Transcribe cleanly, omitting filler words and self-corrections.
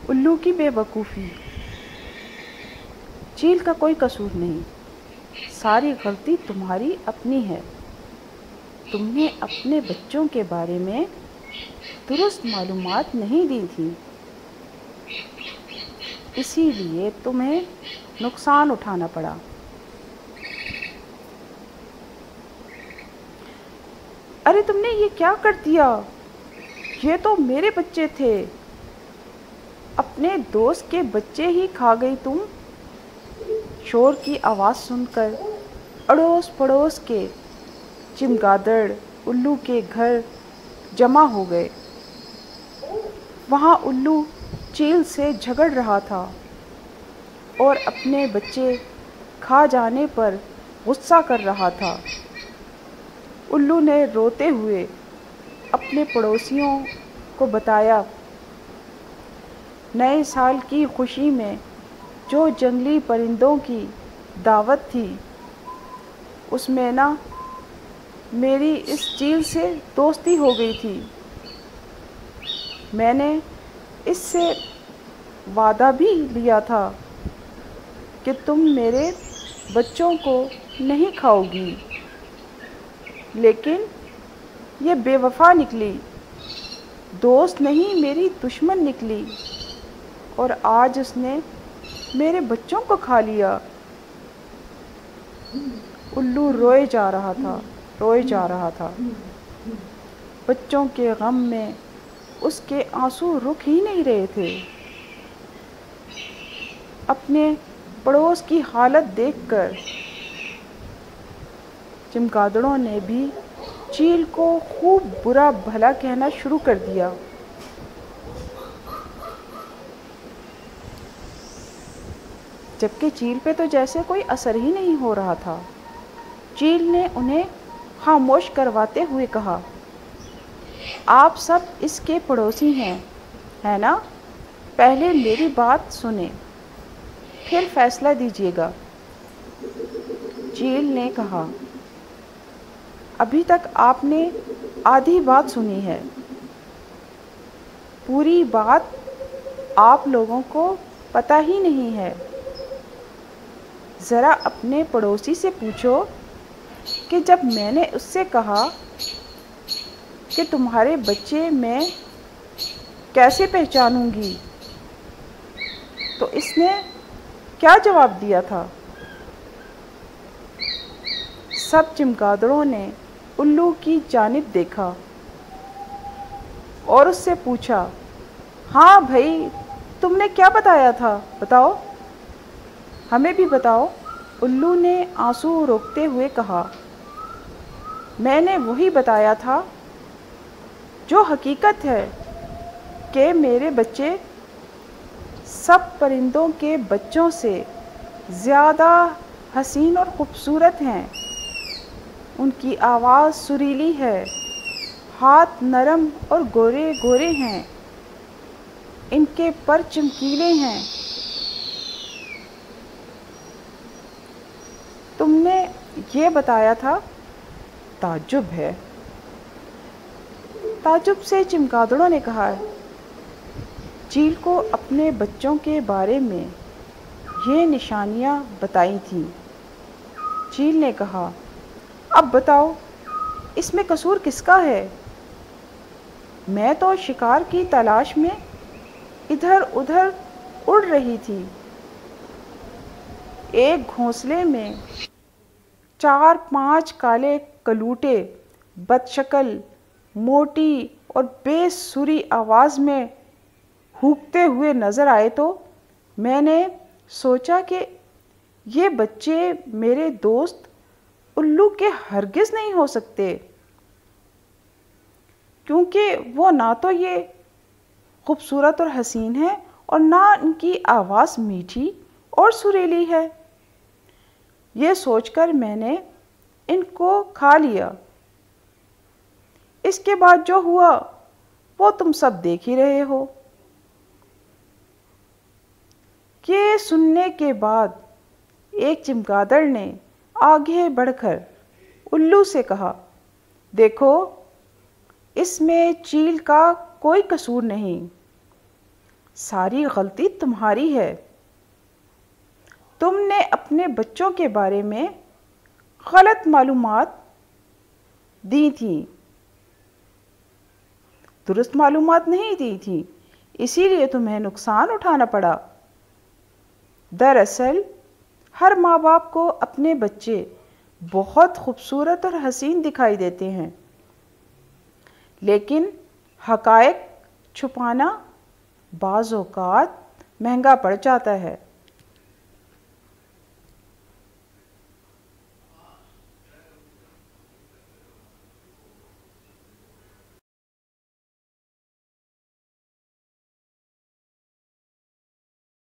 الو کی بے وقوفی۔ چیل کا کوئی قصور نہیں، ساری غلطی تمہاری اپنی ہے۔ تم نے اپنے بچوں کے بارے میں درست معلومات نہیں دی تھی، اسی لیے تمہیں نقصان اٹھانا پڑا۔ ارے تم نے یہ کیا کر دیا؟ یہ تو میرے بچے تھے۔ اپنے دوست کے بچے ہی کھا گئی تم۔ شور کی آواز سن کر اڑوس پڑوس کے چمگادڑ الو کے گھر جمع ہو گئے۔ وہاں الو چیل سے جھگڑ رہا تھا اور اپنے بچے کھا جانے پر غصہ کر رہا تھا۔ الو نے روتے ہوئے اپنے پڑوسیوں کو بتایا، نئے سال کی خوشی میں جو جنگلی پرندوں کی دعوت تھی اس میں نا میری اس چیل سے دوستی ہو گئی تھی۔ میں نے اس سے وعدہ بھی لیا تھا کہ تم میرے بچوں کو نہیں کھاؤ گی، لیکن یہ بے وفا نکلی، دوست نہیں میری دشمن نکلی، اور آج اس نے میرے بچوں کو کھا لیا۔ الو روئے جا رہا تھا۔ بچوں کے غم میں اس کے آنسو رک ہی نہیں رہے تھے۔ اپنے پڑوس کی حالت دیکھ کر چمگادڑوں نے بھی چیل کو خوب برا بھلا کہنا شروع کر دیا۔ جبکہ چیل پہ تو جیسے کوئی اثر ہی نہیں ہو رہا تھا۔ چیل نے انہیں خاموش کرواتے ہوئے کہا، آپ سب اس کے پڑوسی ہیں، ہے نا؟ پہلے میری بات سنیں، پھر فیصلہ دیجیے گا۔ چیل نے کہا، ابھی تک آپ نے آدھی بات سنی ہے، پوری بات آپ لوگوں کو پتہ ہی نہیں ہے۔ ذرا اپنے پڑوسی سے پوچھو کہ جب میں نے اس سے کہا کہ تمہارے بچے میں کیسے پہچانوں گی، تو اس نے کیا جواب دیا تھا؟ سب چمگادڑوں نے الو کی جانب دیکھا اور اس سے پوچھا، ہاں بھائی تم نے کیا بتایا تھا، بتاؤ، ہمیں بھی بتاؤ۔ الو نے آنسو روکتے ہوئے کہا، میں نے وہی بتایا تھا جو حقیقت ہے، کہ میرے بچے سب پرندوں کے بچوں سے زیادہ حسین اور خوبصورت ہیں۔ ان کی آواز سریلی ہے، ہاتھ نرم اور گورے گورے ہیں، ان کے پر چمکیلے ہیں۔ تم نے یہ بتایا تھا، تعجب ہے۔ تعجب سے چمگادڑوں نے کہا، چیل کو اپنے بچوں کے بارے میں یہ نشانیاں بتائی تھیں۔ چیل نے کہا، اب بتاؤ اس میں قصور کس کا ہے؟ میں تو شکار کی تلاش میں ادھر ادھر اڑ رہی تھی، ایک گھونسلے میں 4-5 کالے کلوٹے بد شکل، موٹی اور بے سری آواز میں ہونکتے ہوئے نظر آئے تو میں نے سوچا کہ یہ بچے میرے دوست الو کے ہرگز نہیں ہو سکتے، کیونکہ وہ نہ تو یہ خوبصورت اور حسین ہے اور نہ ان کی آواز میٹھی اور سریلی ہے۔ یہ سوچ کر میں نے ان کو کھا لیا۔ اس کے بعد جو ہوا وہ تم سب دیکھ ہی رہے ہو۔ یہ سننے کے بعد ایک چمگادڑ نے آگے بڑھ کر الو سے کہا، دیکھو اس میں چیل کا کوئی قصور نہیں، ساری غلطی تمہاری ہے۔ تم نے اپنے بچوں کے بارے میں غلط معلومات دی تھیں، درست معلومات نہیں دی تھی، اسی لیے تمہیں نقصان اٹھانا پڑا۔ دراصل ہر ماں باپ کو اپنے بچے بہت خوبصورت اور حسین دکھائی دیتے ہیں، لیکن حقائق چھپانا بعض اوقات مہنگا پڑ جاتا ہے۔